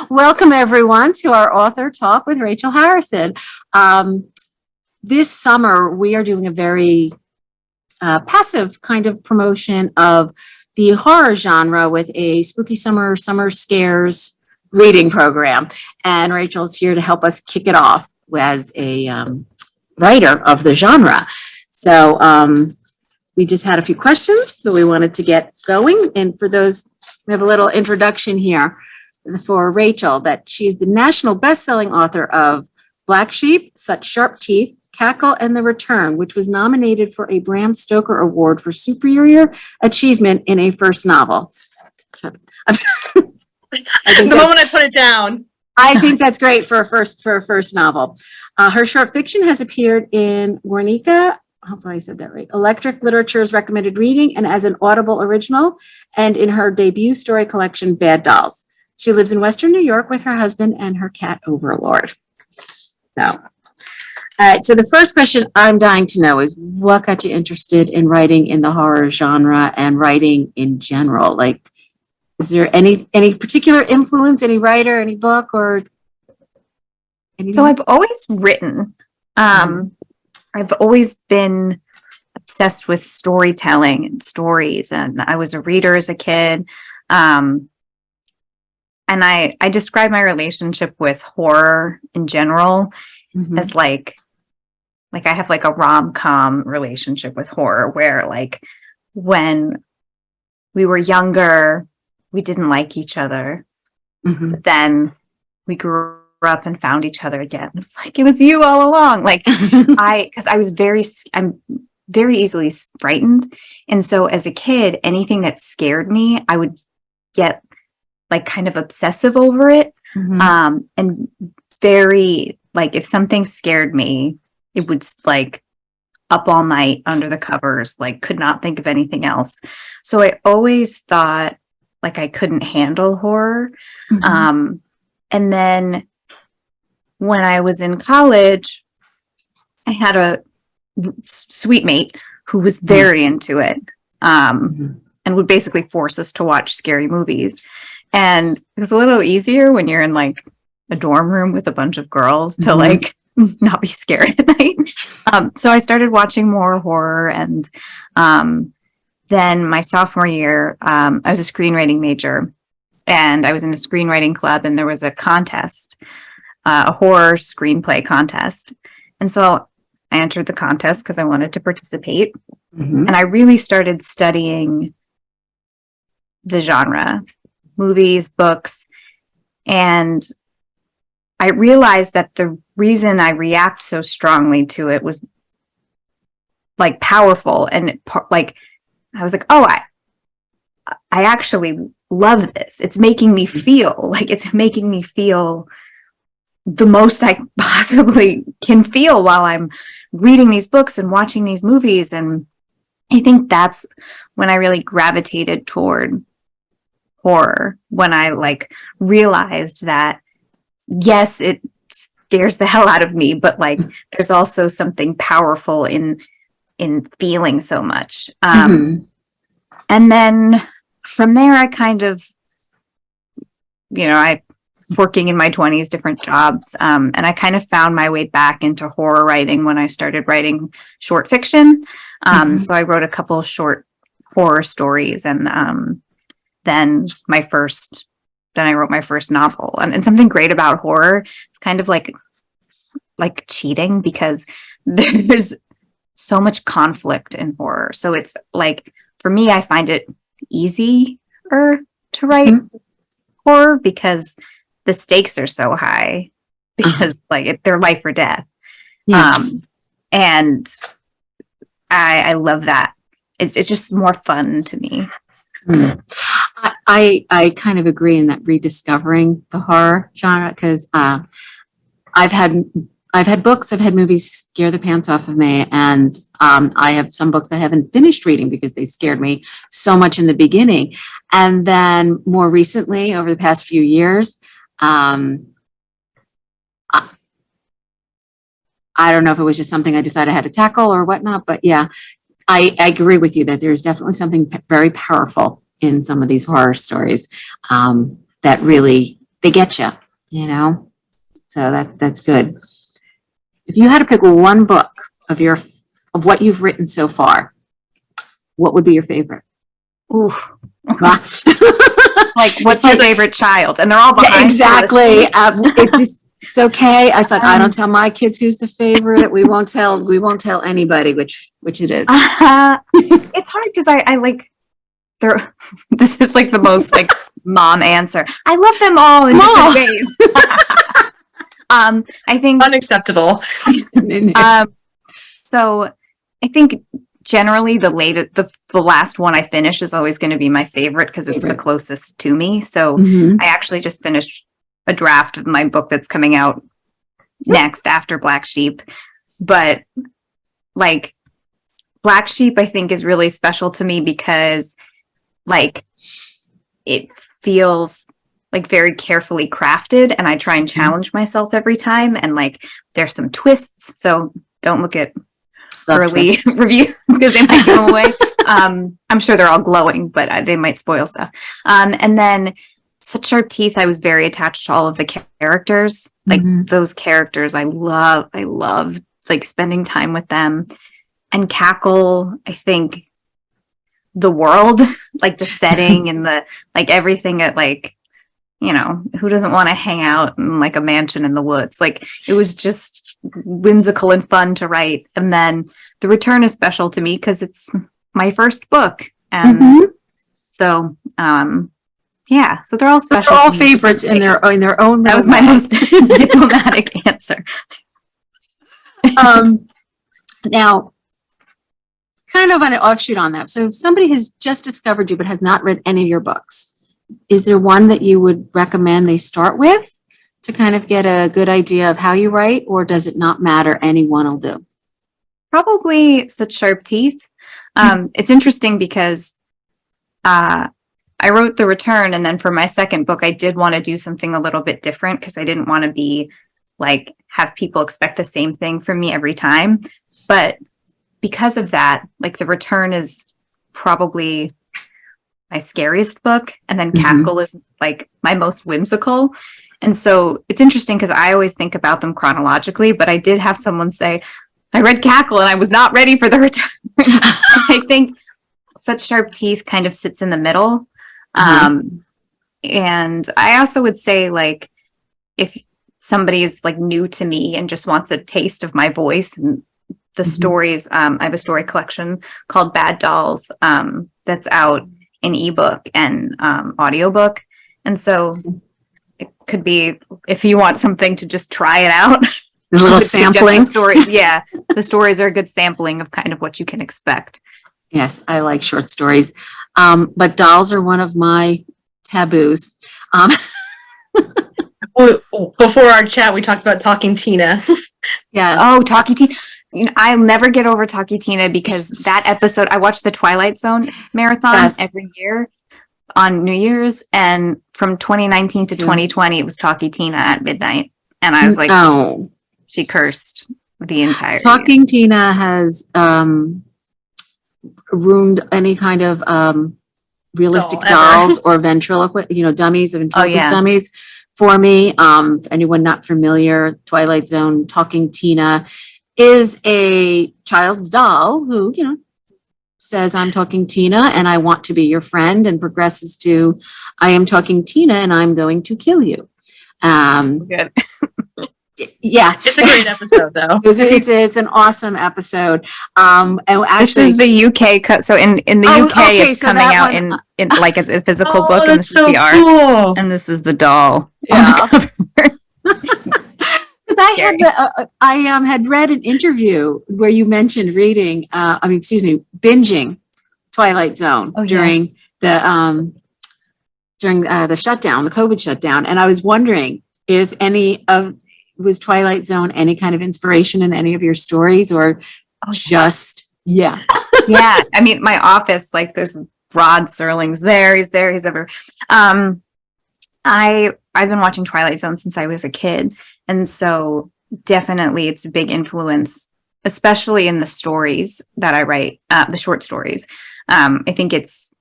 Welcome, everyone, to our author talk with Rachel Harrison. This summer, we are doing a very passive kind of promotion of the horror genre with a spooky summer scares reading program. And Rachel's here to help us kick it off as a writer of the genre. So we just had a few questions that we wanted to get going. And for those, we have a little introduction here for Rachel, that she's the national bestselling author of Black Sheep, Such Sharp Teeth, Cackle, and The Return, which was nominated for a Bram Stoker Award for Superior Achievement in a First Novel. I'm sorry. The moment I put it down. I think that's great for a first novel. Her short fiction has appeared in Guernica, hopefully I said that right, Electric Literature's recommended reading, and as an Audible original, and in her debut story collection, Bad Dolls. She lives in Western New York with her husband and her cat, Overlord. So, all right, so the first question I'm dying to know is, what got you interested in writing in the horror genre and writing in general? Like, is there any particular influence, any writer, any book, or anything? So I've always written. I've always been obsessed with storytelling and stories, and I was a reader as a kid. And I describe my relationship with horror in general as like I have like a rom-com relationship with horror, where like when we were younger, we didn't like each other. But then we grew up and found each other again. It's like, it was you all along. Like because I'm very easily frightened. And so as a kid, anything that scared me, I would get like kind of obsessive over it. And very, like, if something scared me, it would like up all night under the covers, like could not think of anything else. So I always thought like I couldn't handle horror. And then when I was in college, I had a sweet mate who was very into it, and would basically force us to watch scary movies. And it was a little easier when you're in like a dorm room with a bunch of girls to like not be scared at night. So I started watching more horror. And then my sophomore year, I was a screenwriting major, and I was in a screenwriting club, and there was a contest, a horror screenplay contest. And so I entered the contest because I wanted to participate. And I really started studying the genre, movies, books, and I realized that the reason I react so strongly to it was like powerful, and like I was like, oh, I actually love this. It's making me feel the most I possibly can feel while I'm reading these books and watching these movies. And I think that's when I really gravitated toward horror, when I like realized that, yes, it scares the hell out of me, but like there's also something powerful in feeling so much. And then from there, I kind of, I working in my 20s, different jobs, and I kind of found my way back into horror writing when I started writing short fiction. So I wrote a couple of short horror stories, and then I wrote my first novel. And something great about horror, it's kind of like cheating, because there's so much conflict in horror. So it's like, for me, I find it easier to write horror because the stakes are so high, because like they're life or death. And I love that. It's just more fun to me. I kind of agree in that, rediscovering the horror genre, because I've had books, I've had movies scare the pants off of me, and I have some books that I haven't finished reading because they scared me so much in the beginning. And then more recently, over the past few years, I don't know if it was just something I decided I had to tackle or whatnot, but yeah, I agree with you that there's definitely something very powerful in some of these horror stories that really they get you, you know? So that's good. If you had to pick one book of what you've written so far, what would be your favorite? Ooh. Gosh. Like, what's your favorite child? And they're all behind. Yeah, exactly. It's okay. I was like, I don't tell my kids who's the favorite. We won't tell anybody which it is. It's hard because I like they're this is like the most like mom answer. I love them all in different ways. I think Unacceptable. So I think generally the last one I finish is always going to be my favorite because it's the closest to me. So I actually just finished a draft of my book that's coming out next after Black Sheep. But like Black Sheep, I think is really special to me because like it feels like very carefully crafted, and I try and challenge myself every time. And like there's some twists, so don't look at early reviews because they might give them away. I'm sure they're all glowing, but they might spoil stuff. And then Such Sharp Teeth, I was very attached to all of the characters. Like those characters, I love like spending time with them. And Cackle, I think the world, like the setting and the like everything at like, you know, who doesn't want to hang out in like a mansion in the woods? Like it was just whimsical and fun to write. And then The Return is special to me because it's my first book. And so, yeah, so they're all special. They're all favorites in their own. That was my most diplomatic answer. Now, kind of an offshoot on that. So if somebody has just discovered you but has not read any of your books, is there one that you would recommend they start with to kind of get a good idea of how you write, or does it not matter? Any one will do. Probably Such Sharp Teeth. It's interesting because I wrote The Return, and then for my second book, I did want to do something a little bit different because I didn't want to be like have people expect the same thing from me every time. But because of that, like The Return is probably my scariest book, and then Cackle is like my most whimsical. And so it's interesting because I always think about them chronologically, but I did have someone say, I read Cackle and I was not ready for The Return. I think Such Sharp Teeth kind of sits in the middle. And I also would say, like, if somebody is like new to me and just wants a taste of my voice and the stories, I have a story collection called Bad Dolls that's out in ebook and audiobook. And so it could be, if you want something to just try it out, a little sampling. Stories, yeah, the stories are a good sampling of kind of what you can expect. Yes, I like short stories. But dolls are one of my taboos. Before our chat, we talked about Talking Tina. Yes. Oh, Talkie Tina. You know, I'll never get over Talkie Tina because that episode, I watched the Twilight Zone marathon every year on New Year's. And from 2019 to 2020, it was Talkie Tina at midnight. And I was like, no. She cursed the entire Talking year. Tina has ruined any kind of realistic dolls or ventriloquist, dummies, ventriloquist dummies for me. Anyone not familiar, Twilight Zone, Talking Tina is a child's doll who, says, I'm Talking Tina and I want to be your friend, and progresses to, I am Talking Tina and I'm going to kill you. Good. Yeah, it's a great episode though. It's an awesome episode. And actually, this is the UK cut. So in the UK, it's coming out in like as a physical book, and this is the art, cool. And this is the doll. Yeah. Because I had read an interview where you mentioned reading, binging Twilight Zone during the shutdown, the COVID shutdown, and I was wondering if was Twilight Zone any kind of inspiration in any of your stories, or yeah. I mean, my office, like there's Rod Serling's there. He's ever. I've been watching Twilight Zone since I was a kid, and so definitely it's a big influence, especially in the stories that I write, the short stories. I think it's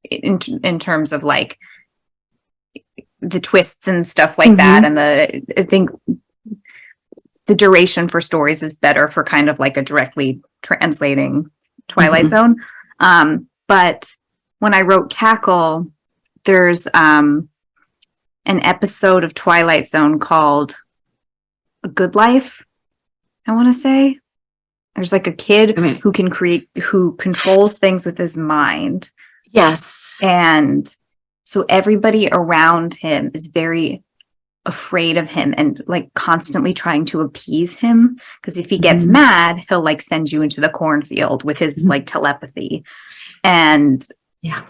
in terms of like the twists and stuff like that. And I think the duration for stories is better for kind of like a directly translating Twilight Zone. But when I wrote Cackle, there's an episode of Twilight Zone called A Good Life, I want to say. There's like a kid who controls things with his mind. Yes. And so everybody around him is very afraid of him and like constantly trying to appease him. Because if he gets mad, he'll like send you into the cornfield with his like telepathy. And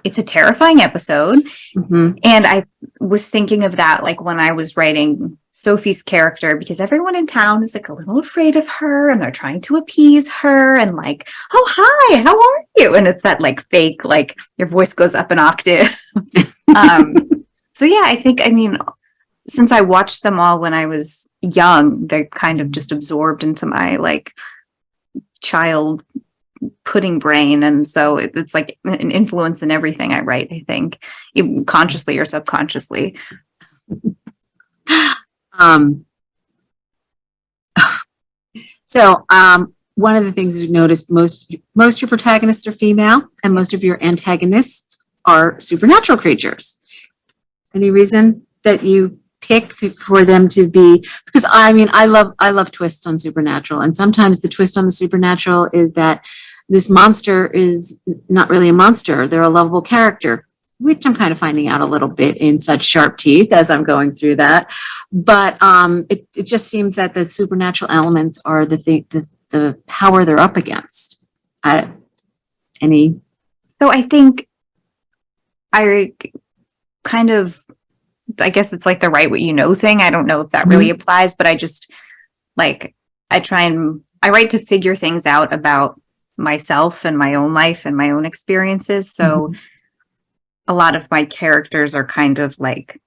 it's a terrifying episode. And I was thinking of that like when I was writing Sophie's character, because everyone in town is like a little afraid of her and they're trying to appease her and like, oh, hi, how are you? And it's that like fake, like your voice goes up an octave. So yeah, I mean, since I watched them all when I was young, they're kind of just absorbed into my like child pudding brain. And so it's like an influence in everything I write, I think, even consciously or subconsciously. So one of the things we've noticed, most of your protagonists are female and most of your antagonists are supernatural creatures. Any reason that you pick for them to be? Because I mean, I love twists on supernatural, and sometimes the twist on the supernatural is that this monster is not really a monster. They're a lovable character, which I'm kind of finding out a little bit in such sharp teeth as I'm going through that. But it just seems that the supernatural elements are the power they're up against. So I think I kind of, I guess it's like the write what you know thing. I don't know if that really applies, but I just like, I write to figure things out about myself and my own life and my own experiences. So a lot of my characters are kind of like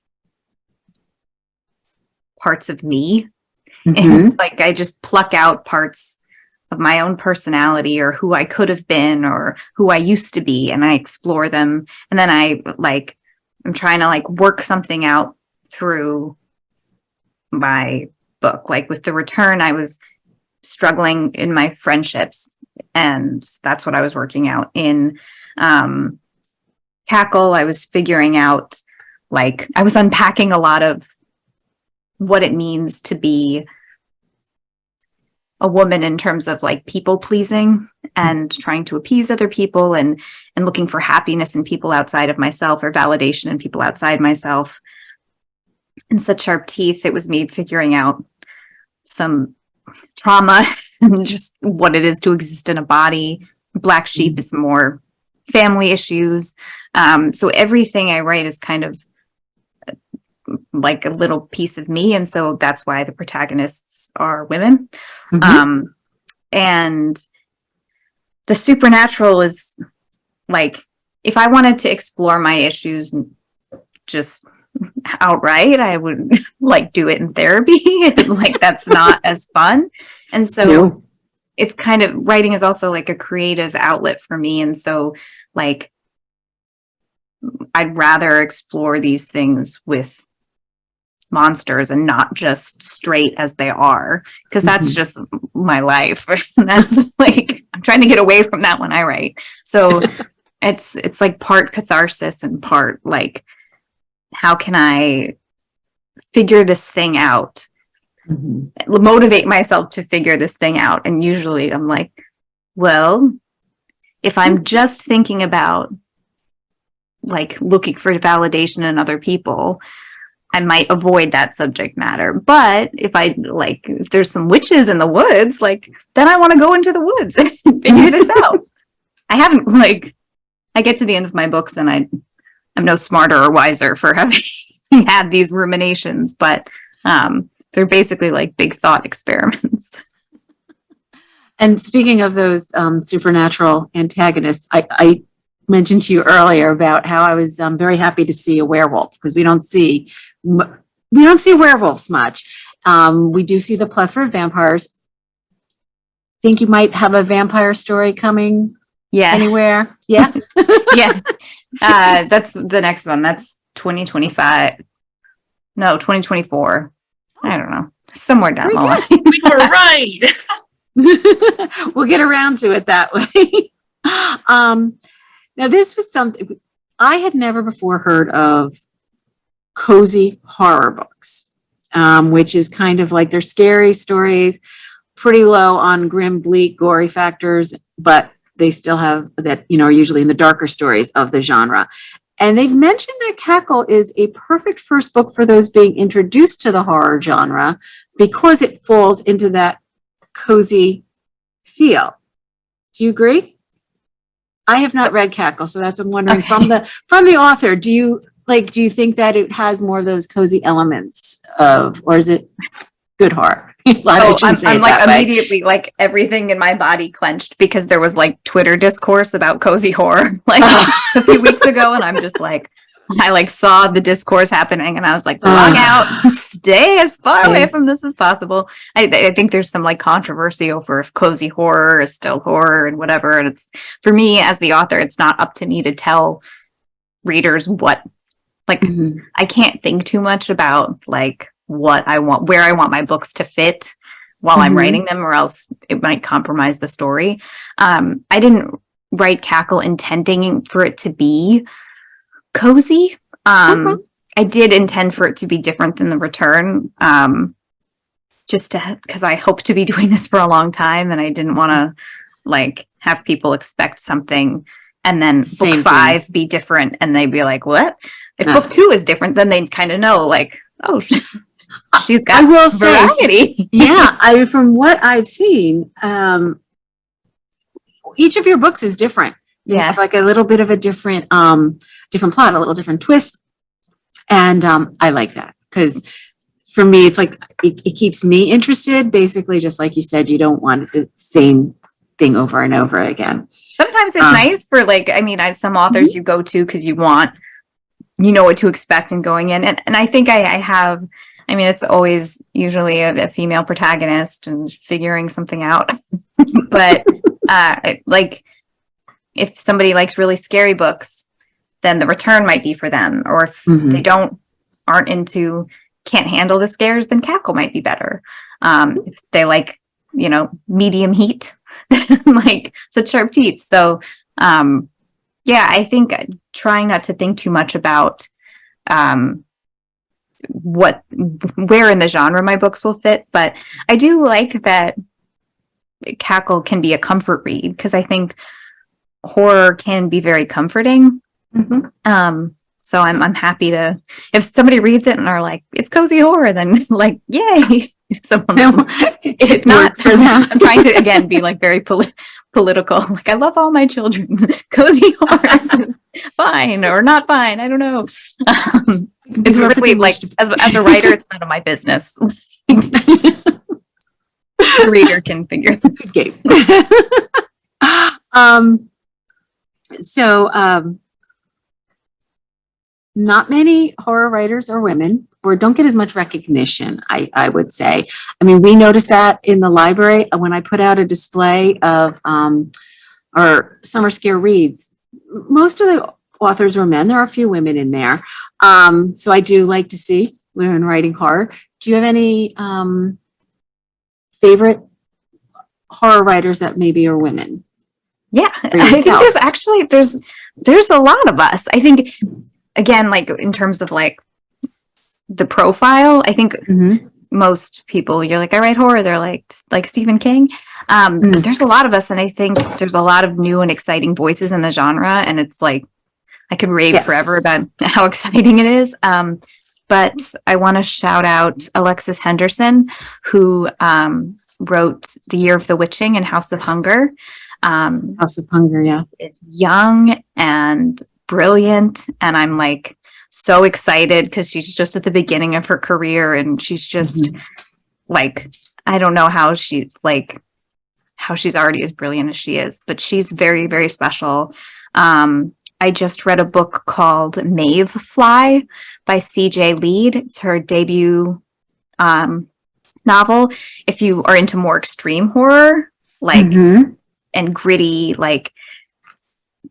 parts of me. And it's like I just pluck out parts of my own personality or who I could have been or who I used to be, and I explore them. And then I'm trying to like work something out through my book. Like with The Return, I was struggling in my friendships, and that's what I was working out in. Cackle, I was figuring out, like, I was unpacking a lot of what it means to be a woman in terms of like people pleasing and trying to appease other people and looking for happiness in people outside of myself or validation in people outside myself. In such sharp teeth, it was me figuring out some trauma and just what it is to exist in a body. Black Sheep is more family issues. So everything I write is kind of like a little piece of me. And so that's why the protagonists are women. And the supernatural is like, if I wanted to explore my issues just outright, I would like do it in therapy. Like that's not as fun. And so it's kind of, writing is also like a creative outlet for me. And so like, I'd rather explore these things with monsters and not just straight as they are, because that's just my life. That's like, I'm trying to get away from that when I write. So it's like part catharsis and part like, how can I figure this thing out? Motivate myself to figure this thing out. And usually I'm like, well, if I'm just thinking about like looking for validation in other people, I might avoid that subject matter. But if there's some witches in the woods, like, then I want to go into the woods and figure this out. I haven't I get to the end of my books and I'm no smarter or wiser for having had these ruminations, but they're basically like big thought experiments. And speaking of those supernatural antagonists, I mentioned to you earlier about how I was very happy to see a werewolf, because we don't see werewolves much. We do see the plethora of vampires. Think you might have a vampire story coming anywhere? Yeah. Yeah. That's the next one. That's 2025. No, 2024. I don't know. Somewhere down the line. We were right. We'll get around to it that way. Now this was something I had never before heard of, cozy horror books, which is kind of like they're scary stories, pretty low on grim, bleak, gory factors, but they still have that, are usually in the darker stories of the genre. And they've mentioned that Cackle is a perfect first book for those being introduced to the horror genre because it falls into that cozy feel. Do you agree? I have not read Cackle, so I'm wondering from the author, do you think that it has more of those cozy elements or is it good horror? I'm like immediately like everything in my body clenched because there was like Twitter discourse about cozy horror like a few weeks ago, and I'm just like, I like saw the discourse happening and I was like, log out, stay as far away from this as possible. I think there's some like controversy over if cozy horror is still horror and whatever. And it's, for me as the author, it's not up to me to tell readers what, like, I can't think too much about like what I want, where I want my books to fit while I'm writing them, or else it might compromise the story. I didn't write Cackle intending for it to be cozy. I did intend for it to be different than The Return, because I hope to be doing this for a long time, and I didn't want to like have people expect something and then book 5 be different, and they'd be like, "What?" If book 2 is different, then they kind of know, like, "Oh, she's got variety." Yeah, from what I've seen, each of your books is different. They have like a little bit of a different plot, a little different twist. And I like that because for me, it's like, it keeps me interested. Basically, just like you said, you don't want the same thing over and over again. Sometimes it's nice for like, I mean, some authors you go to because you know what to expect in going in. And I think I have, I mean, it's always usually a female protagonist and figuring something out. But like, if somebody likes really scary books, then The Return might be for them. Or if they can't handle the scares, then Cackle might be better. If they like, medium heat, like such sharp teeth. So, I think trying not to think too much about where in the genre my books will fit. But I do like that Cackle can be a comfort read, because I think horror can be very comforting. So I'm happy to, if somebody reads it and are like, it's cozy horror, then like, yay. If not, for them. I'm trying to again be like very political. Like, I love all my children. Cozy horror is fine or not fine. I don't know. It's really like, as a writer, it's none of my business. The reader can figure this game. Not many horror writers are women, or don't get as much recognition, I would say. I mean, we noticed that in the library when I put out a display of our summer scare reads. Most of the authors were men. There are a few women in there. So I do like to see women writing horror. Do you have any favorite horror writers that maybe are women? Yeah, I think there's a lot of us. I think, again, like in terms of like the profile, I think most people, you're like, I write horror, they're like Stephen King. There's a lot of us, and I think there's a lot of new and exciting voices in the genre, and it's like, I could rave forever about how exciting it is. But I want to shout out Alexis Henderson, who wrote The Year of the Witching and House of Hunger. House of Hunger, yeah. Is young and brilliant, and I'm like so excited because she's just at the beginning of her career, and she's just like, I don't know how she's already as brilliant as she is, but she's very, very special. I just read a book called Maeve Fly by C.J. Lead. It's her debut novel. If you are into more extreme horror, like and gritty, like,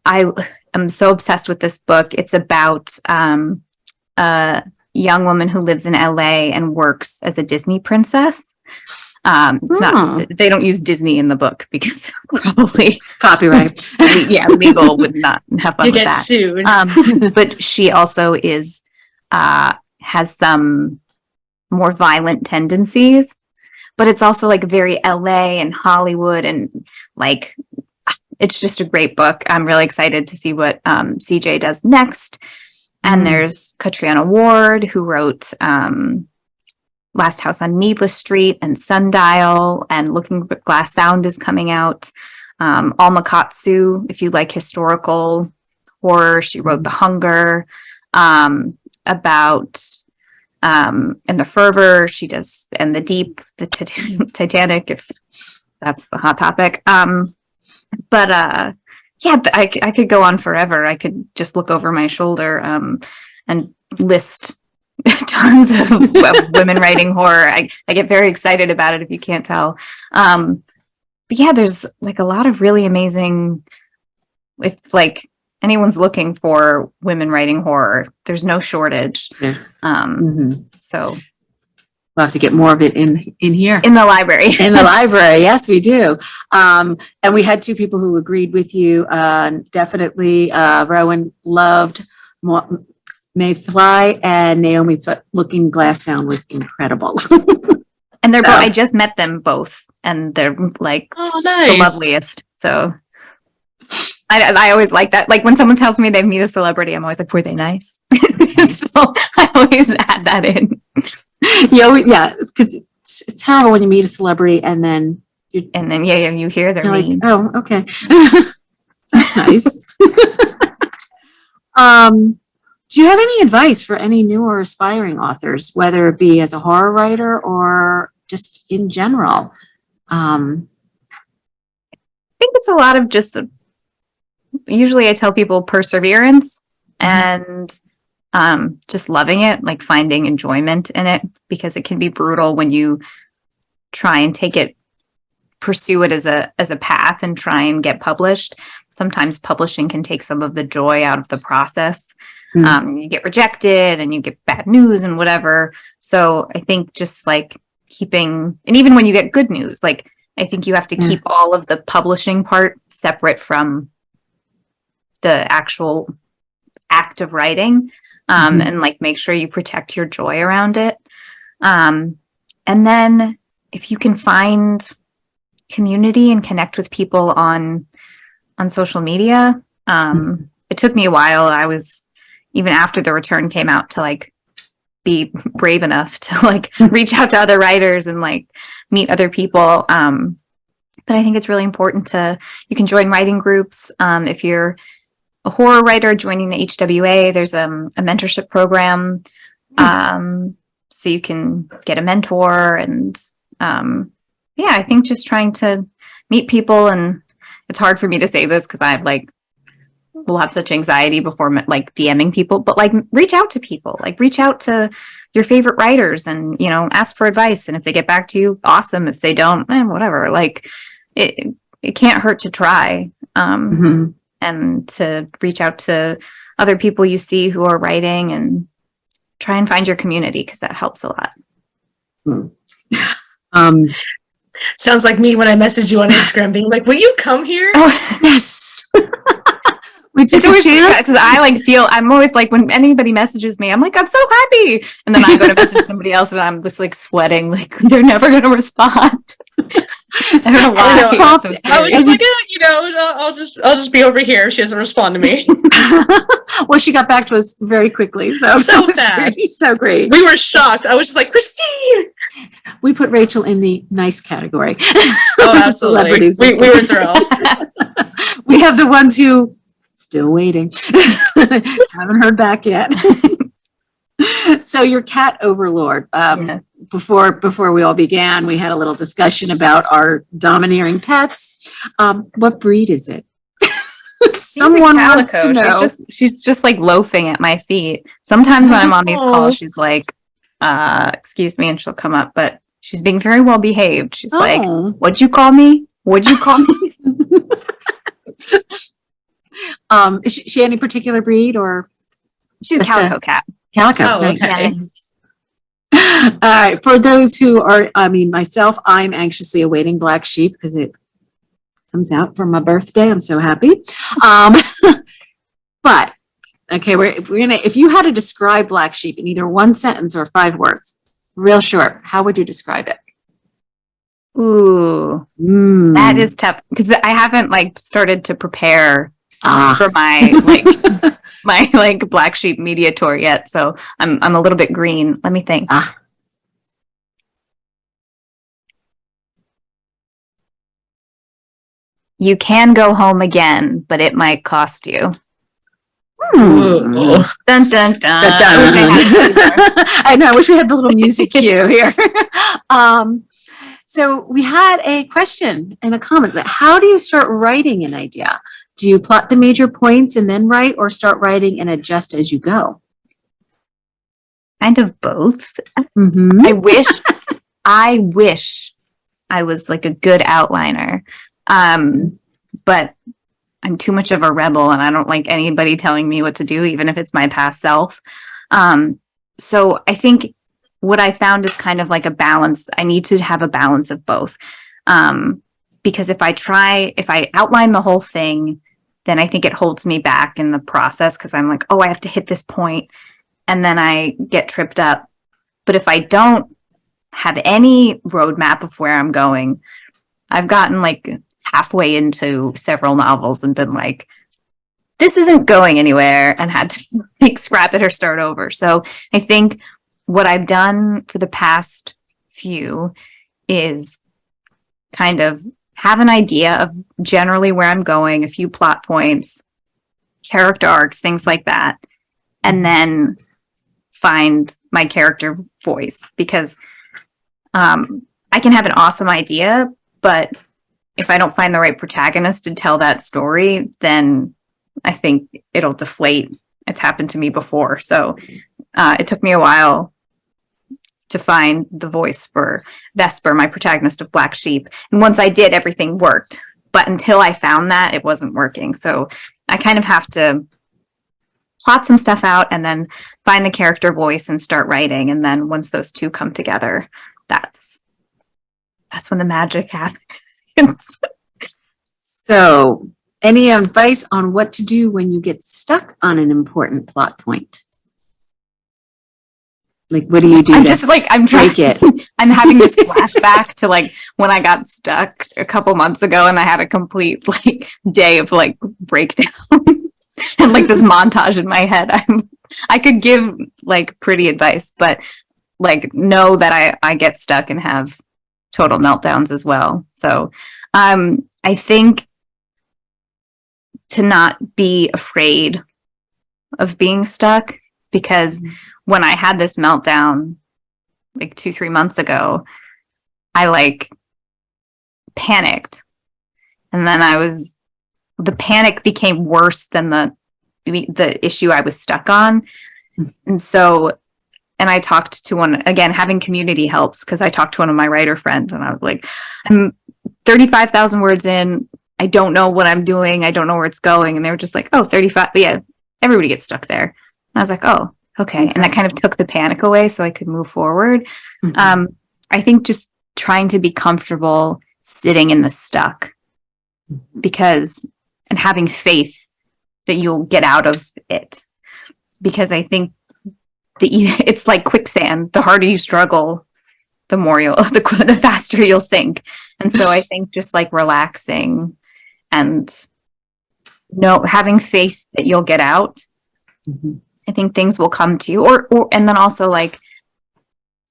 I am so obsessed with this book. It's about a young woman who lives in LA and works as a Disney princess. It's not, they don't use Disney in the book because probably Copyright. legal would not have fun You with get that. sued. But she also is, has some more violent tendencies, but it's also like very LA and Hollywood, and like, it's just a great book. I'm really excited to see what CJ does next. And there's Catriona Ward, who wrote Last House on Needless Street and Sundial, and Looking for Glass Sound is coming out. Alma Katsu, if you like historical horror, she wrote The Hunger, about and The Fervor, she does, and The Deep, the Titanic, if that's the hot topic. Yeah, I could go on forever. I could just look over my shoulder and list tons of women writing horror. I get very excited about it, if you can't tell. But yeah, there's like a lot of really amazing, if like anyone's looking for women writing horror, there's no shortage. So We'll have to get more of it in here. in the library. In the library, yes, we do. And we had two people who agreed with you. Definitely, Rowan loved Mayfly, and Naomi thought Looking Glass Sound was incredible. And they're both, I just met them both, and they're like the loveliest. So I always like that. Like when someone tells me they meet a celebrity, I'm always like, were they nice? So I always add that in. Yeah, because it's terrible when you meet a celebrity and then you hear they're like, mean. oh, okay. That's nice. Do you have any advice for any new or aspiring authors, whether it be as a horror writer or just in general? I think it's a lot of just, usually I tell people perseverance and just loving it, like finding enjoyment in it, because it can be brutal when you try and pursue it as a path and try and get published. Sometimes publishing can take some of the joy out of the process. You get rejected and you get bad news and whatever. So I think just like keeping, and even when you get good news, like I think you have to keep all of the publishing part separate from the actual act of writing. And like make sure you protect your joy around it. And then if you can find community and connect with people on social media, it took me a while. I was, even after The Return came out, to like be brave enough to like reach out to other writers and like meet other people. But I think it's really important you can join writing groups. If you're a horror writer, joining the HWA, there's a mentorship program. So you can get a mentor, and I think just trying to meet people. And it's hard for me to say this because will have such anxiety before like DMing people, but like reach out to people, like reach out to your favorite writers and, ask for advice. And if they get back to you, awesome. If they don't, whatever, like it can't hurt to try. And to reach out to other people you see who are writing and try and find your community, because that helps a lot. Sounds like me when I message you on Instagram being like, will you come here? Yes. We took It's always a chance. because I'm always like, when anybody messages me, I'm like, I'm so happy. And then I go to message somebody else and I'm just like sweating, like they're never going to respond. I don't know why. I was just like, I'll just be over here if she doesn't respond to me. Well, she got back to us very quickly. So fast. Great. So great. We were shocked. I was just like, Christine. We put Rachel in the nice category. Oh, absolutely. We were thrilled. We have the ones who still waiting. Haven't heard back yet. So your cat overlord. Yes. Before we all began, we had a little discussion about our domineering pets. What breed is it? Someone wants to know. She's just like loafing at my feet. Sometimes when I'm on these calls, she's like, excuse me, and she'll come up, but she's being very well behaved. She's like, what'd you call me? What'd you call me? Is she any particular breed, or She's a calico cat. Calico. Oh, Nice. okay. Yes. All right. For those who are, myself, I'm anxiously awaiting Black Sheep because it comes out for my birthday. I'm so happy. But okay, we're gonna. If you had to describe Black Sheep in either one sentence or 5 words, real short, how would you describe it? Ooh, that is tough because I haven't like started to prepare for my Black Sheep media tour yet. So I'm a little bit green. Let me think. You can go home again, but it might cost you. Ooh. Dun dun dun. I know. I wish we had the little music cue here. So we had a question and a comment. How do you start writing an idea? Do you plot the major points and then write, or start writing and adjust as you go? Kind of both. Mm-hmm. I wish I was like a good outliner. But I'm too much of a rebel and I don't like anybody telling me what to do, even if it's my past self. So I think what I found is kind of like a balance. I need to have a balance of both. Because if I outline the whole thing, then I think it holds me back in the process because I'm like, oh, I have to hit this point, and then I get tripped up. But if I don't have any roadmap of where I'm going, I've gotten like halfway into several novels and been like, this isn't going anywhere, and had to like scrap it or start over. So I think what I've done for the past few is kind of have an idea of generally where I'm going, a few plot points, character arcs, things like that, and then find my character voice, because I can have an awesome idea, but if I don't find the right protagonist to tell that story, then I think it'll deflate. It's happened to me before. So it took me a while to find the voice for Vesper, my protagonist of Black Sheep. And once I did, everything worked. But until I found that, it wasn't working. So I kind of have to plot some stuff out and then find the character voice and start writing. And then once those two come together, that's when the magic happens. So, any advice on what to do when you get stuck on an important plot point? Like, what do you do? I'm trying. It. I'm having this flashback to like when I got stuck a couple months ago, and I had a complete like day of like breakdown and like this montage in my head. I could give like pretty advice, but like know that I get stuck and have total meltdowns as well. So I think to not be afraid of being stuck, because when I had this meltdown like 2-3 months ago, I like panicked, and then the panic became worse than the issue I was stuck on. And so, and I talked to one, again, having community helps, because I talked to one of my writer friends and I was like, I'm 35,000 words in. I don't know what I'm doing. I don't know where it's going. And they were just like, oh, 35. But yeah, everybody gets stuck there. And I was like, oh, okay. And that kind of took the panic away so I could move forward. Mm-hmm. I think just trying to be comfortable sitting in the stuck, and having faith that you'll get out of it. Because I think it's like quicksand. The harder you struggle, the more the faster you'll sink. And so I think just like relaxing and having faith that you'll get out. Mm-hmm. I think things will come to you. And then also, like,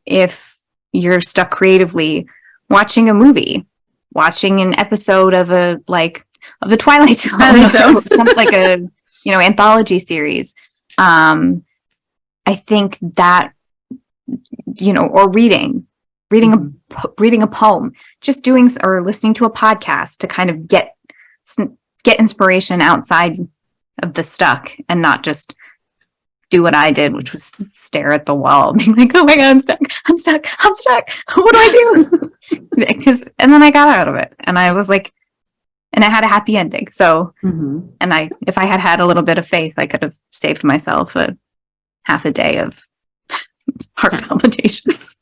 if you're stuck creatively, watching a movie, watching an episode of the Twilight Zone, something like a anthology series. I think that or reading a poem, just doing or listening to a podcast to kind of get inspiration outside of the stuck, and not just do what I did, which was stare at the wall, being like, oh my God, I'm stuck. What do I do? And then I got out of it, and I was like, and I had a happy ending. So, Mm-hmm. and if I had a little bit of faith, I could have saved myself. But half a day of heart palpitations.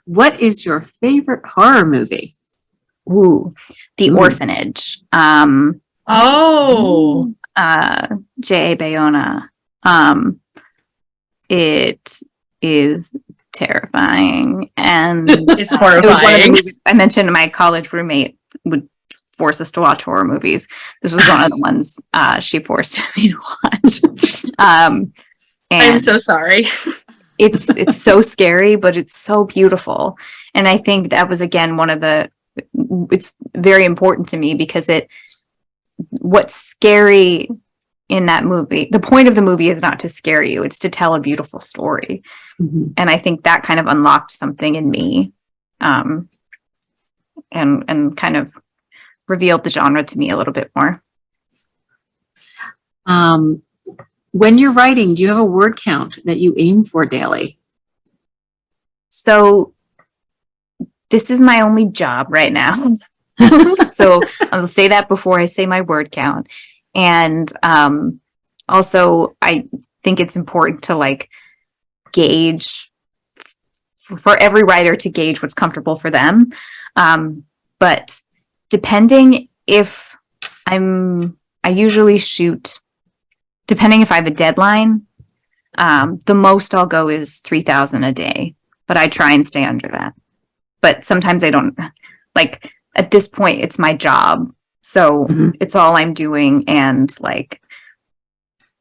What is your favorite horror movie? Ooh, The Ooh. Orphanage. Oh, J.A. Bayona. It is terrifying, and it's it was one of the horrifying. movies I mentioned. My college roommate would force us to watch horror movies. This was one of the ones she forced me to watch. I'm And so sorry. it's so scary, but it's so beautiful. And I think that was, again, it's very important to me because what's scary in that movie, the point of the movie is not to scare you, it's to tell a beautiful story. Mm-hmm. And I think that kind of unlocked something in me, and kind of revealed the genre to me a little bit more. When you're writing, do you have a word count that you aim for daily? So this is my only job right now. So I'll say that before I say my word count. And also, I think it's important to like gauge for every writer to gauge what's comfortable for them. But depending if I usually shoot, depending if I have a deadline, the most I'll go is 3,000 a day, but I try and stay under that. But sometimes I don't, like at this point, it's my job. So it's all I'm doing. And like,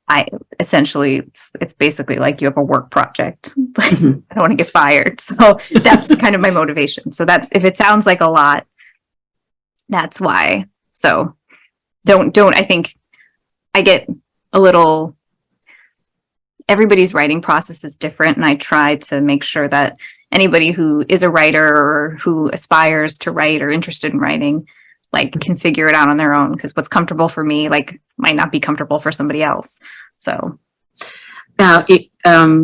I essentially, it's basically like you have a work project. Like, I don't want to get fired. So that's kind of my motivation. So that if it sounds like a lot, that's why. So I think I get a little, everybody's writing process is different. And I try to make sure that anybody who is a writer or who aspires to write or interested in writing, like, can figure it out on their own, because what's comfortable for me, like, might not be comfortable for somebody else. So now,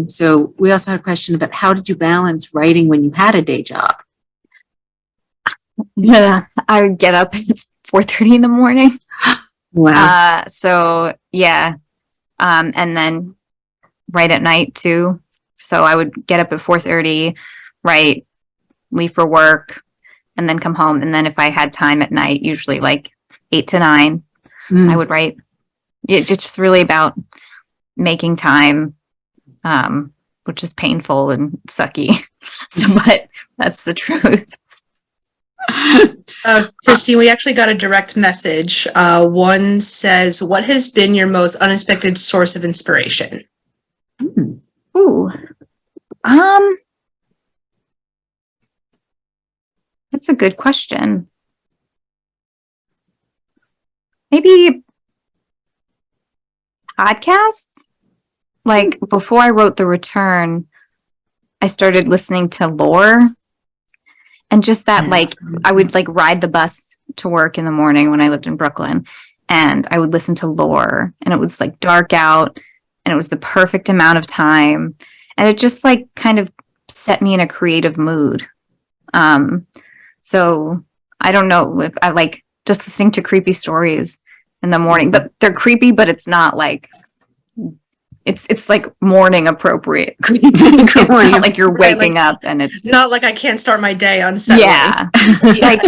so we also had a question about how did you balance writing when you had a day job? yeah, I would get up at 4:30 in the morning. Wow. So yeah, and then write at night too. So I would get up at 4:30, write, leave for work, and then come home. And then if I had time at night, usually like 8 to 9, I would write. It's just really about making time, which is painful and sucky. So, but that's the truth. Christine, we actually got a direct message. One says, what has been your most unexpected source of inspiration? Ooh. That's a good question. Maybe podcasts? Like, before I wrote The Return, I started listening to lore. And just that, like, I would like ride the bus to work in the morning when I lived in Brooklyn, and I would listen to lore, and it was like dark out, and it was the perfect amount of time. And it just like kind of set me in a creative mood. So I don't know if I like just listening to creepy stories in the morning, but they're creepy, but it's not like, it's like morning appropriate creepy. It's not like you're waking up and it's not like I can't start my day unsettling. Yeah. Like,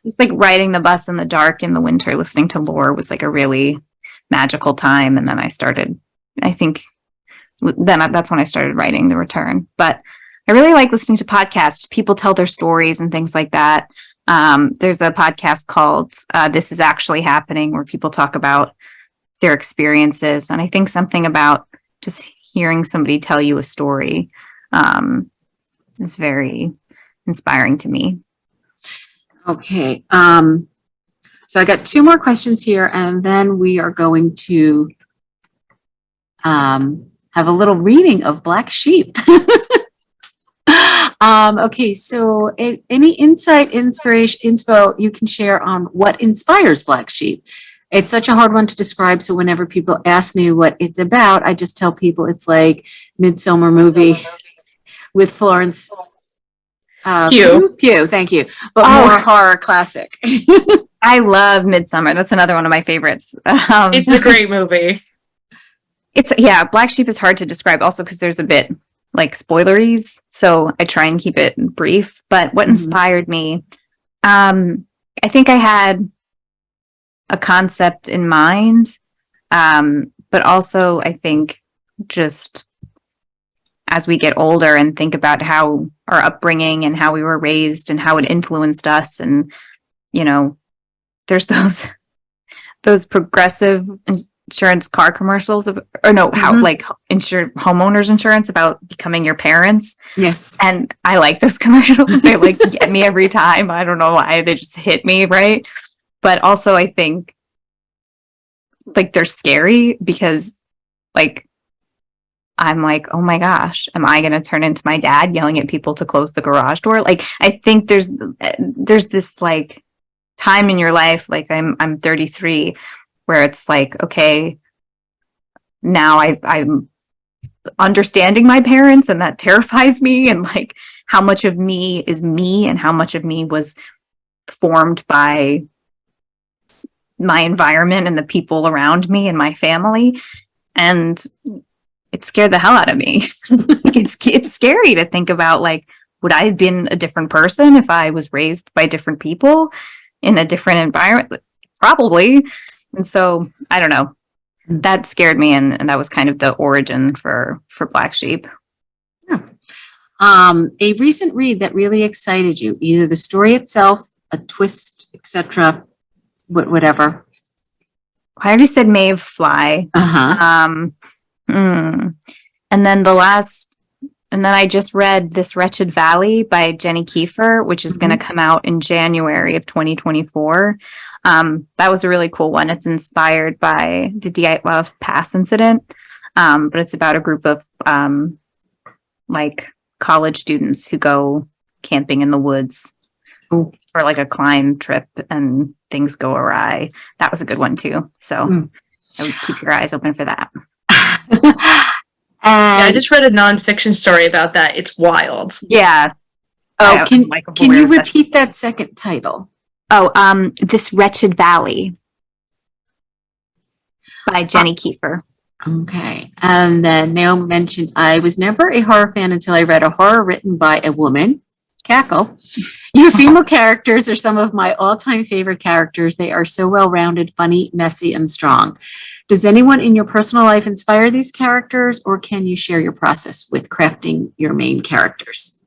just like riding the bus in the dark in the winter, listening to lore was like a really magical time. And then that's when I started writing The Return. But I really like listening to podcasts. People tell their stories and things like that. There's a podcast called This Is Actually Happening, where people talk about their experiences. And I think something about just hearing somebody tell you a story is very inspiring to me. Okay. So I got 2 more questions here, and then we are going to have a little reading of Black Sheep. Okay, so any insight, inspiration, inspo you can share on what inspires Black Sheep? It's such a hard one to describe, so whenever people ask me what it's about, I just tell people it's like Midsommar movie with Florence Pugh, thank you, but more horror classic. I love Midsommar. That's another one of my favorites. It's a great movie. Black Sheep is hard to describe also because there's a bit like spoileries. So I try and keep it brief. But what inspired me, I think I had a concept in mind. But also I think just as we get older and think about how our upbringing and how we were raised and how it influenced us. And, you know, there's those progressive insurance car commercials like homeowners insurance about becoming your parents. Yes. And I like those commercials. They like get me every time. I don't know why, they just hit me, right? But also I think like they're scary because like I'm like, oh my gosh, am I going to turn into my dad yelling at people to close the garage door? Like, I think there's this like time in your life, like I'm 33, where it's like, okay, now I'm understanding my parents, and that terrifies me, and like how much of me is me and how much of me was formed by my environment and the people around me and my family. And it scared the hell out of me. It's scary to think about, like, would I have been a different person if I was raised by different people in a different environment? Probably. And so I don't know. That scared me, and that was kind of the origin for Black Sheep. Yeah. A recent read that really excited you, either the story itself, a twist, etc., whatever. I already said Maeve Fly. And then I just read This Wretched Valley by Jenny Kiefer, which is going to come out in January of 2024. That was a really cool one. It's inspired by the Dyatlov Pass incident, but it's about a group of like college students who go camping in the woods for like a climb trip, and things go awry. That was a good one too. So I would keep your eyes open for that. I just read a nonfiction story about that. It's wild. Yeah. Oh, can you repeat that second title? Oh, This Wretched Valley by Jenny Kiefer. Okay. And then Naomi mentioned, I was never a horror fan until I read a horror written by a woman, Cackle. Your female characters are some of my all-time favorite characters. They are so well-rounded, funny, messy, and strong. Does anyone in your personal life inspire these characters, or can you share your process with crafting your main characters?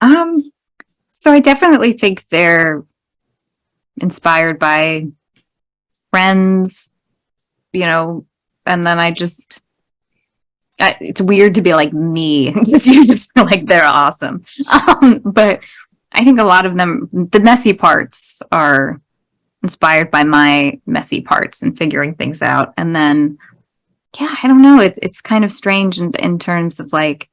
So I definitely think they're inspired by friends, you know, and then it's weird to be like me, because you just feel like they're awesome. But I think a lot of them, the messy parts, are inspired by my messy parts and figuring things out. And then, yeah, I don't know. It's kind of strange in terms of like,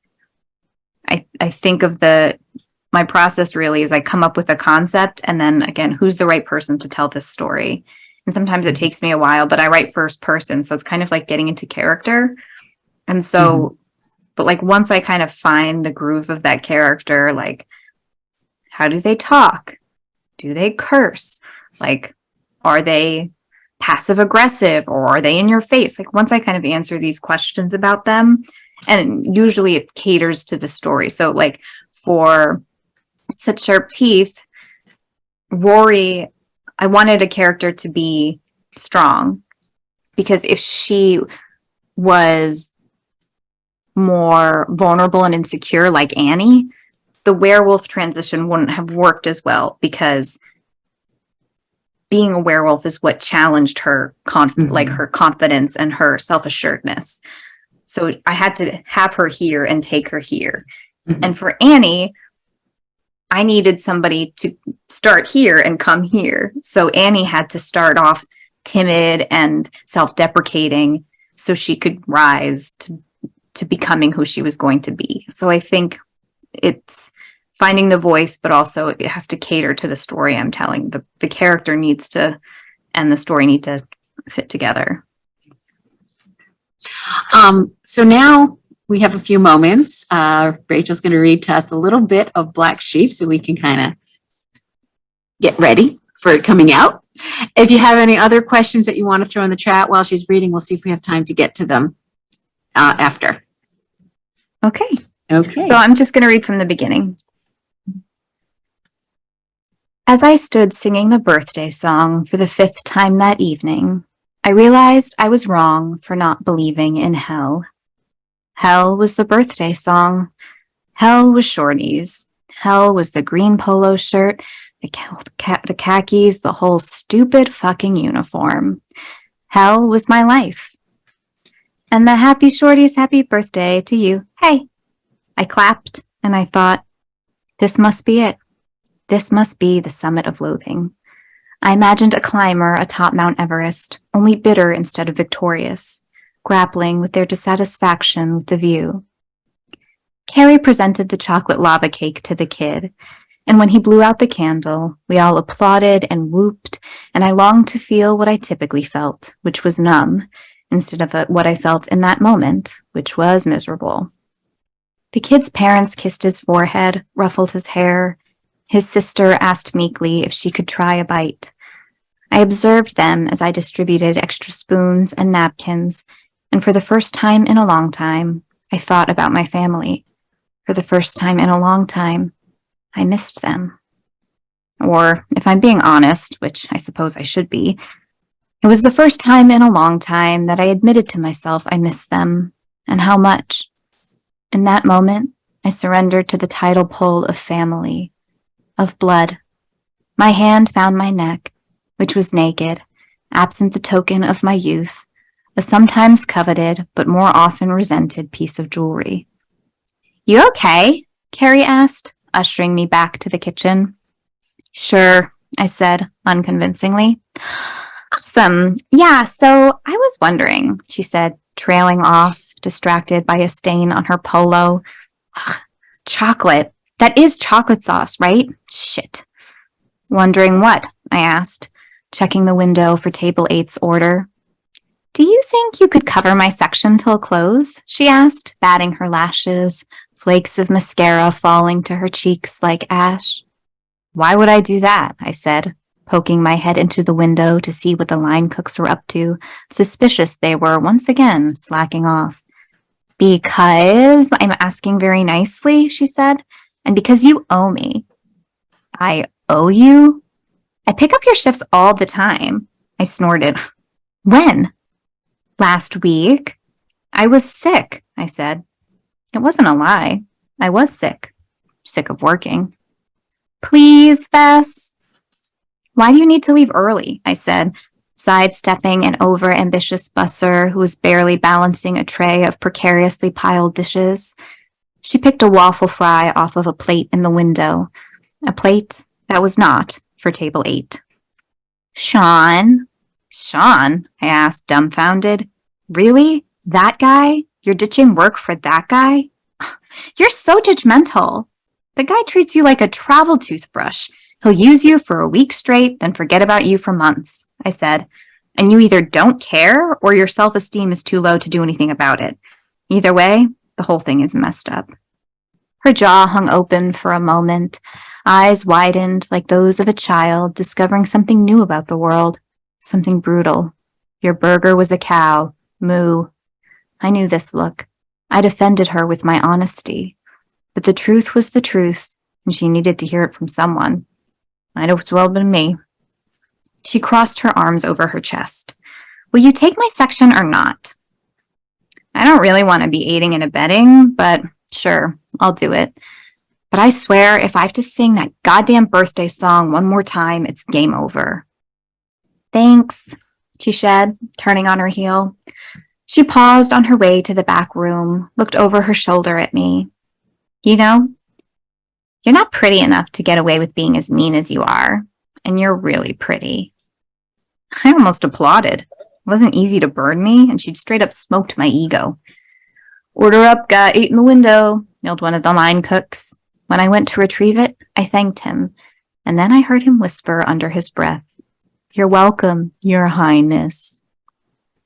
I think of my process really is I come up with a concept, and then again, who's the right person to tell this story? And sometimes it takes me a while, but I write first person. So it's kind of like getting into character. And so, but like once I kind of find the groove of that character, like, how do they talk? Do they curse? Like, are they passive aggressive, or are they in your face? Like, once I kind of answer these questions about them, and usually it caters to the story. So like for Such Sharp Teeth, Rory, I wanted a character to be strong, because if she was more vulnerable and insecure like Annie, the werewolf transition wouldn't have worked as well, because being a werewolf is what challenged her like her confidence and her self-assuredness. So I had to have her here and take her here. And for Annie, I needed somebody to start here and come here. So Annie had to start off timid and self-deprecating so she could rise to becoming who she was going to be. So I think it's finding the voice, but also it has to cater to the story I'm telling. The character needs to, and the story need to fit together. So now we have a few moments. Rachel's going to read to us a little bit of Black Sheep so we can kind of get ready for it coming out. If you have any other questions that you want to throw in the chat while she's reading, we'll see if we have time to get to them. after. Okay. Okay. So I'm just going to read from the beginning. As I stood singing the birthday song for the 5th time that evening, I realized I was wrong for not believing in hell. Hell was the birthday song. Hell was Shorty's. Hell was the green polo shirt, the khakis, the whole stupid fucking uniform. Hell was my life. And the happy Shorty's happy birthday to you. Hey! I clapped and I thought, this must be it. This must be the summit of loathing. I imagined a climber atop Mount Everest, only bitter instead of victorious, grappling with their dissatisfaction with the view. Carrie presented the chocolate lava cake to the kid, and when he blew out the candle, we all applauded and whooped, and I longed to feel what I typically felt, which was numb, instead of what I felt in that moment, which was miserable. The kid's parents kissed his forehead, ruffled his hair. His sister asked meekly if she could try a bite. I observed them as I distributed extra spoons and napkins, and for the first time in a long time, I thought about my family. For the first time in a long time, I missed them. Or, if I'm being honest, which I suppose I should be, it was the first time in a long time that I admitted to myself I missed them, and how much. In that moment, I surrendered to the tidal pull of family, of blood. My hand found my neck, which was naked, absent the token of my youth, a sometimes coveted but more often resented piece of jewelry. You okay? Carrie asked, ushering me back to the kitchen. Sure, I said, unconvincingly. Awesome. Yeah, so I was wondering, she said, trailing off, distracted by a stain on her polo. Ugh, chocolate. That is chocolate sauce, right? Shit. Wondering what? I asked, checking the window for table 8's order. Do you think you could cover my section till close? She asked, batting her lashes, flakes of mascara falling to her cheeks like ash. Why would I do that? I said, poking my head into the window to see what the line cooks were up to, suspicious they were once again slacking off. Because I'm asking very nicely, she said, and because you owe me. I owe you? I pick up your shifts all the time. I snorted. When? Last week. I was sick, I said. It wasn't a lie. I was sick. Sick of working. Please, Bess. Why do you need to leave early? I said, sidestepping an over-ambitious busser who was barely balancing a tray of precariously piled dishes. She picked a waffle fry off of a plate in the window, a plate that was not for table 8. Sean? Sean? I asked, dumbfounded. Really? That guy? You're ditching work for that guy? You're so judgmental. The guy treats you like a travel toothbrush. He'll use you for a week straight, then forget about you for months, I said. And you either don't care or your self-esteem is too low to do anything about it. Either way, the whole thing is messed up. Her jaw hung open for a moment, eyes widened like those of a child discovering something new about the world, something brutal. Your burger was a cow. Moo. I knew this look. I'd offended her with my honesty. But the truth was the truth, and she needed to hear it from someone. Might as well have been me. She crossed her arms over her chest. Will you take my section or not? I don't really want to be aiding and abetting, but sure, I'll do it. But I swear, if I have to sing that goddamn birthday song one more time, it's game over. Thanks, she said, turning on her heel. She paused on her way to the back room, looked over her shoulder at me. You know, you're not pretty enough to get away with being as mean as you are, and you're really pretty. I almost applauded. It wasn't easy to burn me, and she'd straight up smoked my ego. Order up, got 8 in the window, yelled one of the line cooks. When I went to retrieve it, I thanked him, and then I heard him whisper under his breath, You're welcome, Your Highness.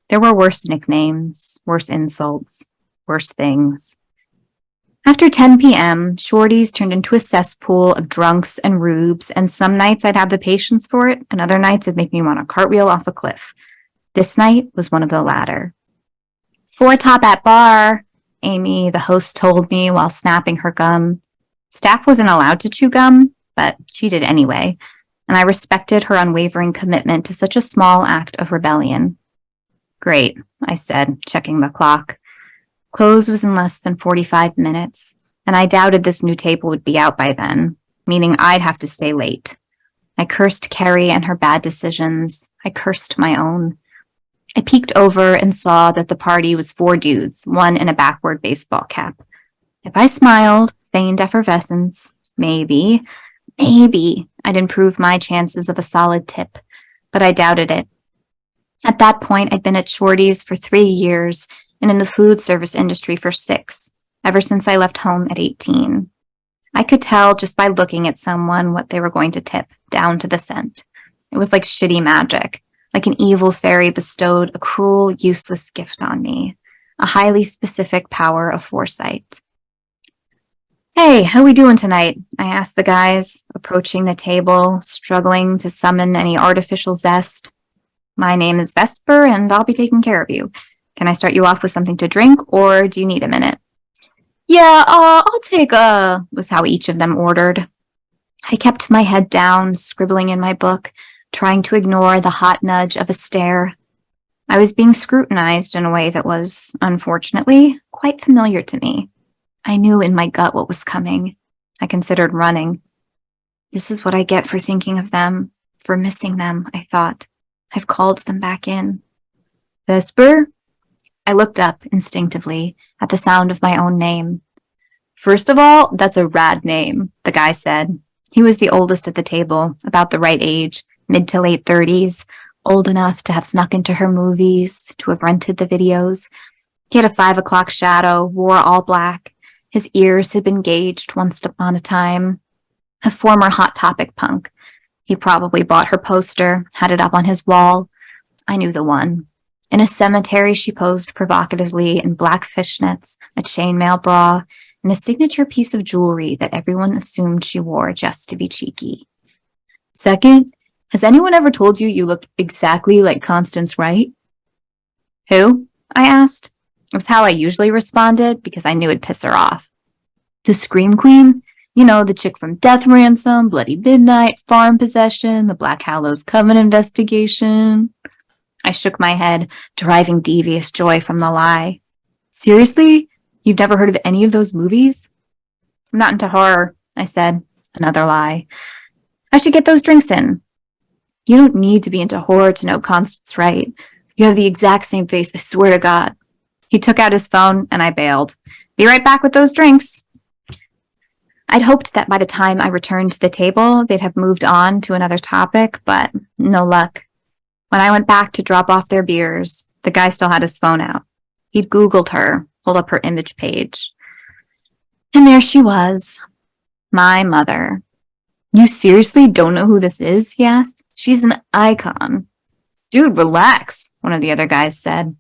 There were worse nicknames, worse insults, worse things. After 10 p.m., Shorty's turned into a cesspool of drunks and rubes, and some nights I'd have the patience for it, and other nights it'd make me want to cartwheel off a cliff. This night was one of the latter. 4 top at bar, Amy, the host, told me while snapping her gum. Staff wasn't allowed to chew gum, but she did anyway, and I respected her unwavering commitment to such a small act of rebellion. Great, I said, checking the clock. Close was in less than 45 minutes, and I doubted this new table would be out by then, meaning I'd have to stay late. I cursed Carrie and her bad decisions. I cursed my own. I peeked over and saw that the party was 4 dudes, one in a backward baseball cap. If I smiled, feigned effervescence, maybe I'd improve my chances of a solid tip, but I doubted it. At that point, I'd been at Shorty's for 3 years and in the food service industry for 6, ever since I left home at 18. I could tell just by looking at someone what they were going to tip, down to the cent. It was like shitty magic, like an evil fairy bestowed a cruel, useless gift on me, a highly specific power of foresight. Hey, how we doing tonight? I asked the guys, approaching the table, struggling to summon any artificial zest. My name is Vesper, and I'll be taking care of you. Can I start you off with something to drink, or do you need a minute? Yeah, I'll take was how each of them ordered. I kept my head down, scribbling in my book, trying to ignore the hot nudge of a stare. I was being scrutinized in a way that was, unfortunately, quite familiar to me. I knew in my gut what was coming. I considered running. This is what I get for thinking of them, for missing them, I thought. I've called them back in. Vesper? I looked up instinctively at the sound of my own name. First of all, that's a rad name, the guy said. He was the oldest at the table, about the right age, mid to late 30s, old enough to have snuck into her movies, to have rented the videos. He had a 5 o'clock shadow, wore all black. His ears had been gauged once upon a time. A former Hot Topic punk. He probably bought her poster, had it up on his wall. I knew the one. In a cemetery, she posed provocatively in black fishnets, a chainmail bra, and a signature piece of jewelry that everyone assumed she wore just to be cheeky. Second, has anyone ever told you you look exactly like Constance Wright? Who? I asked. It was how I usually responded because I knew it'd piss her off. The Scream Queen? You know, the chick from Death Ransom, Bloody Midnight, Farm Possession, the Black Hallows Coven investigation. I shook my head, deriving devious joy from the lie. Seriously? You've never heard of any of those movies? I'm not into horror, I said. Another lie. I should get those drinks in. You don't need to be into horror to know Constance Wright. You have the exact same face, I swear to God. He took out his phone, and I bailed. Be right back with those drinks. I'd hoped that by the time I returned to the table, they'd have moved on to another topic, but no luck. When I went back to drop off their beers, the guy still had his phone out. He'd Googled her, pulled up her image page. And there she was. My mother. You seriously don't know who this is? He asked. She's an icon. Dude, relax, one of the other guys said.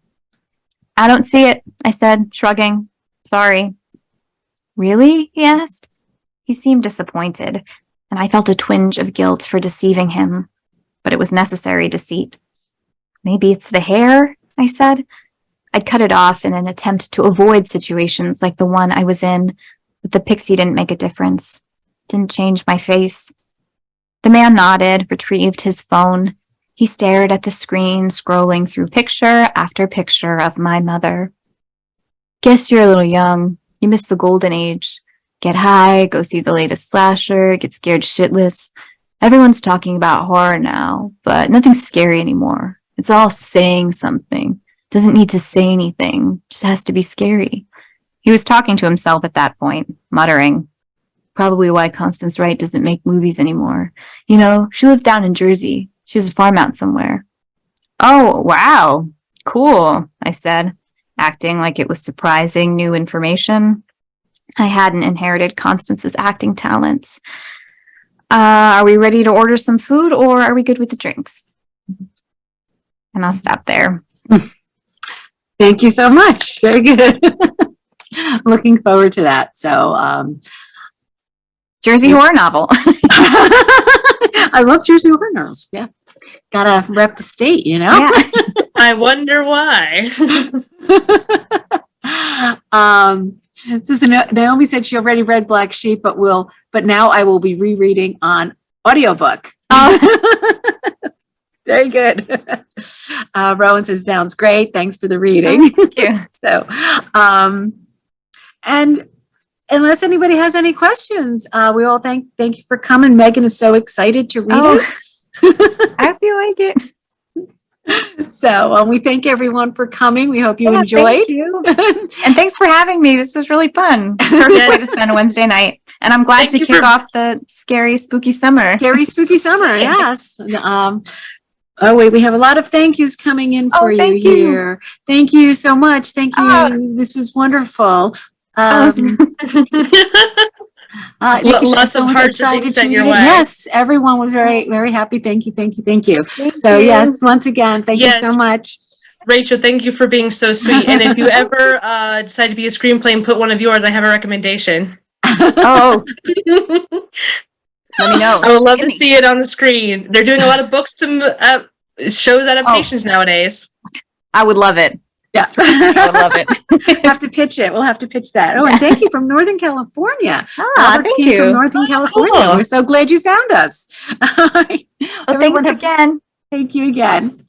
I don't see it, I said, shrugging. Sorry. Really? He asked. He seemed disappointed, and I felt a twinge of guilt for deceiving him, but it was necessary deceit. Maybe it's the hair, I said. I'd cut it off in an attempt to avoid situations like the one I was in, but the pixie didn't make a difference. Didn't change my face. The man nodded, retrieved his phone. He stared at the screen, scrolling through picture after picture of my mother. Guess you're a little young. You missed the golden age. Get high, go see the latest slasher, get scared shitless. Everyone's talking about horror now, but nothing's scary anymore. It's all saying something. Doesn't need to say anything. Just has to be scary. He was talking to himself at that point, muttering. Probably why Constance Wright doesn't make movies anymore. You know, she lives down in Jersey. She has a farm out somewhere. Oh, wow. Cool, I said, acting like it was surprising new information. I hadn't inherited Constance's acting talents. Are we ready to order some food, or are we good with the drinks? And I'll stop there. Thank you so much. Very good. Looking forward to that. So, Jersey horror novel. I love Jersey horror novels. Yeah. Gotta rep the state, you know? Yeah. I wonder why. Naomi said she already read Black Sheep, but now I will be rereading on audiobook. Very good. Rowan says, sounds great. Thanks for the reading. Thank you. So, and unless anybody has any questions, we all thank you for coming. Megan is so excited to read it. I feel like it. So we thank everyone for coming. We hope you Yeah, enjoyed. Thank you. And thanks for having me. This was really fun. Perfect way to spend a Wednesday night. And I'm glad to kick off the scary, spooky summer. Scary, spooky summer. Yes. Oh, wait, we have a lot of thank yous coming in for you thank you. here. Thank you so much. Thank you. This was wonderful. Lots of hearts and things sent your way. Yes, everyone was very, very happy. Thank you. Thank So you. yes, once again, thank you so much. Rachel, thank you for being so sweet. And if you ever decide to be a screenplay and put one of yours, I have a recommendation. Oh, let me know. I would love to see it on the screen. They're doing a lot of books to shows adaptations nowadays. I would love it. Yeah. I would love it. We'll have to pitch it. We'll have to pitch that. Oh, and thank you from Northern California. Thank you. From Northern California. Cool. We're so glad you found us. Well, thanks again. Thank you again.